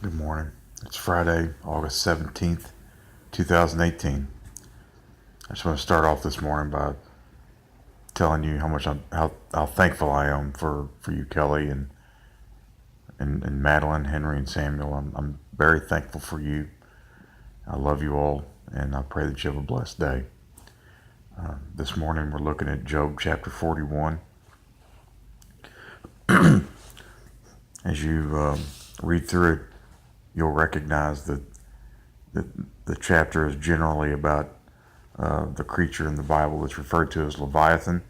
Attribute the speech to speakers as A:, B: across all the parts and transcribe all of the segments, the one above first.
A: Good morning. It's Friday, August 17th, 2018. I just want to start off this morning by telling you how thankful I am for you, Kelly, and Madeline, Henry, and Samuel. I'm very thankful for you. I love you all, and I pray that you have a blessed day. This morning we're looking at Job chapter 41. As you read through it, you'll recognize that the chapter is generally about the creature in the Bible that's referred to as Leviathan.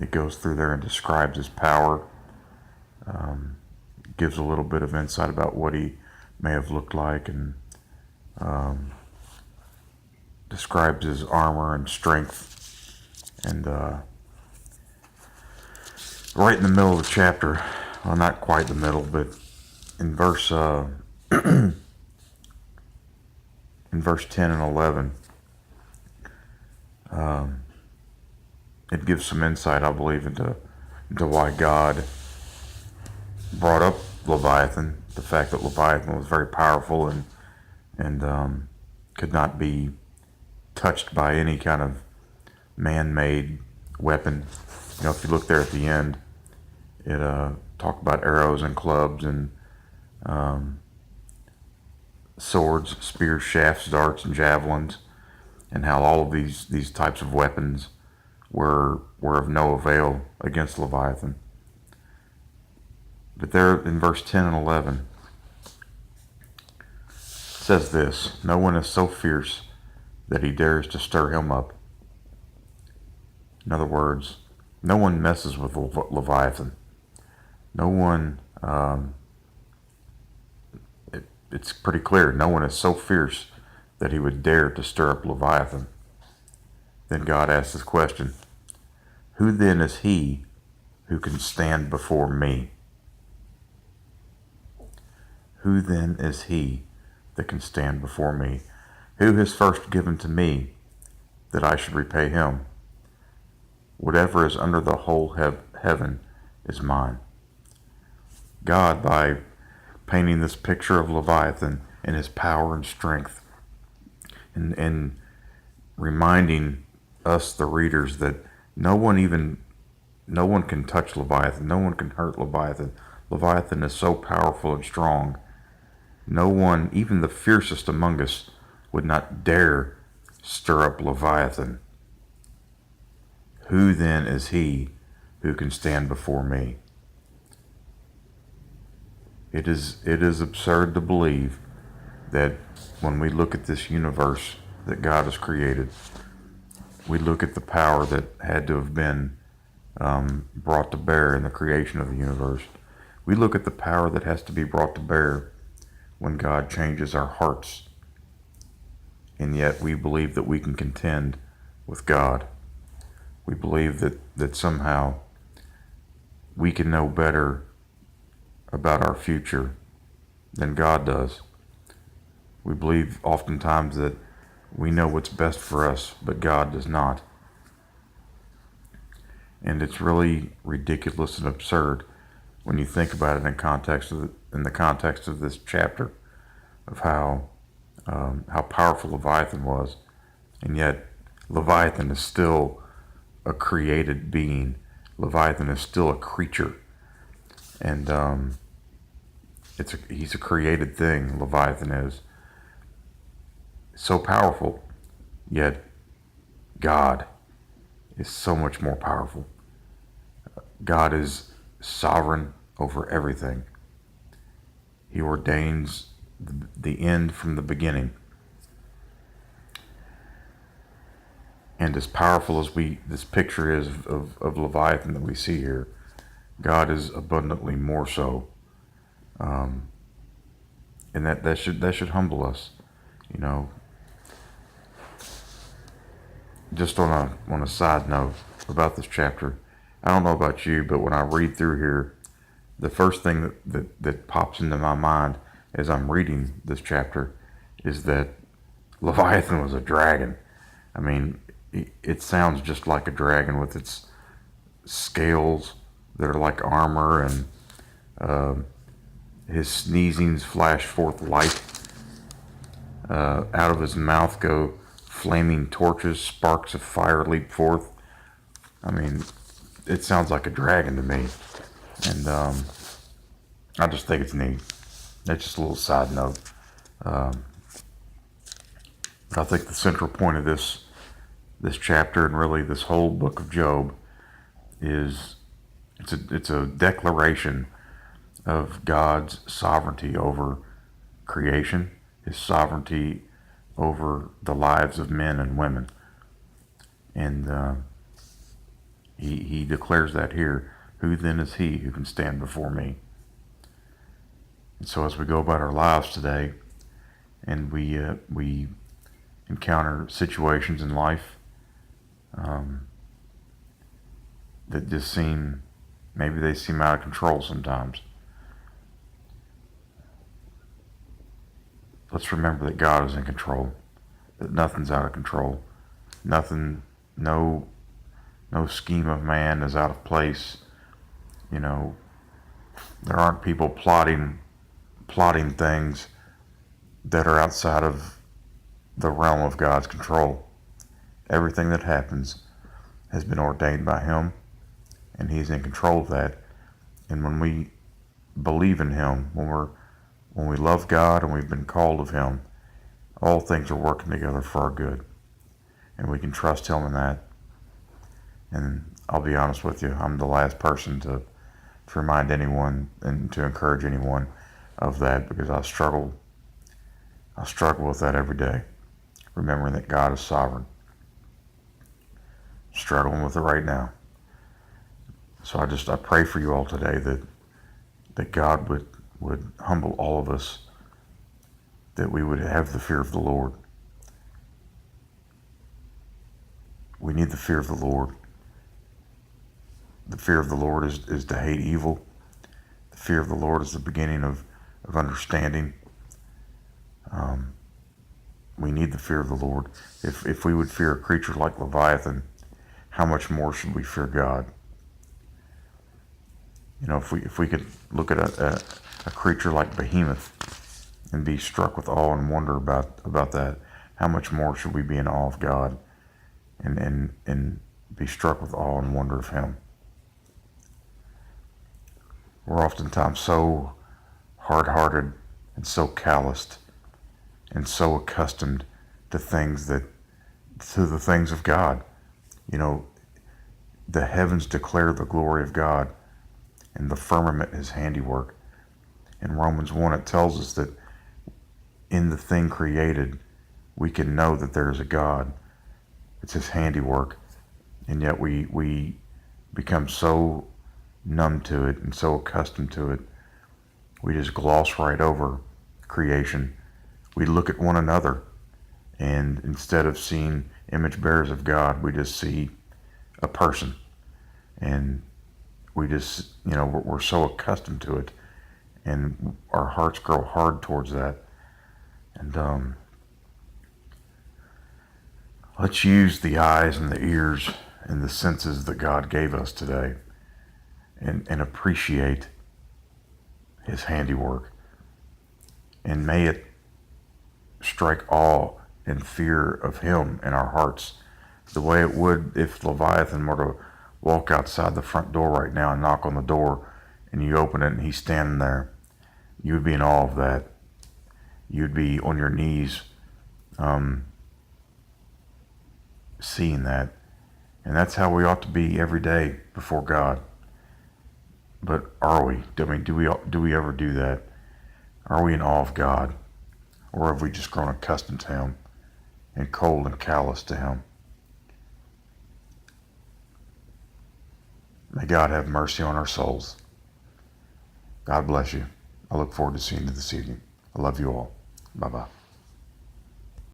A: It goes through there and describes his power, gives a little bit of insight about what he may have looked like, and describes his armor and strength. And right in the middle of the chapter, well, not quite the middle, but in verse 10 and 11, it gives some insight, I believe, into why God brought up Leviathan. The fact that Leviathan was very powerful and could not be touched by any kind of man-made weapon. You know, if you look there at the end, it talked about arrows and clubs and swords, spears, shafts, darts, and javelins, and how all of these types of weapons were of no avail against Leviathan. But there in verse 10 and 11, it says this: "No one is so fierce that he dares to stir him up." In other words, no one messes with Leviathan. No one, it's pretty clear, no one is so fierce that he would dare to stir up Leviathan. Then God asks this question: "Who then is he who can stand before me?" Who then is he that can stand before me? Who has first given to me that I should repay him? Whatever is under the whole heaven is mine. God, by painting this picture of Leviathan and his power and strength, and reminding us, the readers, that no one can touch Leviathan. No one can hurt Leviathan. Leviathan is so powerful and strong. No one, even the fiercest among us, would not dare stir up Leviathan. Who then is he who can stand before me? It is absurd to believe that when we look at this universe that God has created, we look at the power that had to have been brought to bear in the creation of the universe. We look at the power that has to be brought to bear when God changes our hearts. And yet we believe that we can contend with God. We believe that somehow we can know better about our future than God does. We believe oftentimes that we know what's best for us, but God does not. And it's really ridiculous and absurd when you think about it in the context of this chapter, of how powerful Leviathan was, and yet Leviathan is still a created being. Leviathan is still a creature, and he's a created thing. Leviathan is so powerful, yet God is so much more powerful. God is sovereign over everything. He ordains the end from the beginning. And as powerful as this picture is of Leviathan that we see here, God is abundantly more so. And that should humble us, you know. Just on a side note about this chapter, I don't know about you, but when I read through here, the first thing that pops into my mind as I'm reading this chapter is that Leviathan was a dragon. I mean, it sounds just like a dragon with its scales that are like armor, and His sneezings flash forth light. Out of his mouth go flaming torches. Sparks of fire leap forth. I mean, it sounds like a dragon to me. And I just think it's neat. That's just a little side note. But I think the central point of this chapter, and really this whole book of Job, is it's a declaration of God's sovereignty over creation, his sovereignty over the lives of men and women. And he declares that here. Who then is he who can stand before me? And so as we go about our lives today, and we encounter situations in life that just maybe they seem out of control sometimes. Let's remember that God is in control, that nothing's out of control. Nothing, no scheme of man is out of place. You know, there aren't people plotting things that are outside of the realm of God's control. Everything that happens has been ordained by him, and he's in control of that. And when we believe in him, when we love God and we've been called of him, all things are working together for our good. And we can trust him in that. And I'll be honest with you, I'm the last person to remind anyone and to encourage anyone of that, because I struggle with that every day, remembering that God is sovereign. Struggling with it right now. So I pray for you all today that God would humble all of us, that we would have the fear of the Lord. We need the fear of the Lord. The fear of the Lord is to hate evil. The fear of the Lord is the beginning of understanding. We need the fear of the Lord. If we would fear a creature like Leviathan, how much more should we fear God? You know, if we could look at a creature like Behemoth and be struck with awe and wonder about that, how much more should we be in awe of God and be struck with awe and wonder of him? We're oftentimes so hard-hearted and so calloused and so accustomed to the things of God. You know, the heavens declare the glory of God, and the firmament his handiwork. In Romans 1, it tells us that in the thing created, we can know that there is a God. It's his handiwork. And yet we become so numb to it and so accustomed to it, we just gloss right over creation. We look at one another, and instead of seeing image bearers of God, we just see a person. And we just, we're so accustomed to it, and our hearts grow hard towards that. And let's use the eyes and the ears and the senses that God gave us today, and appreciate his handiwork. And may it strike awe and fear of him in our hearts, the way it would if Leviathan were to walk outside the front door right now and knock on the door, and you open it and he's standing there. You would be in awe of that. You'd be on your knees seeing that. And that's how we ought to be every day before God. But are we? I mean, do we ever do that? Are we in awe of God? Or have we just grown accustomed to him and cold and callous to him? May God have mercy on our souls. God bless you. I look forward to seeing you this evening. I love you all. Bye-bye.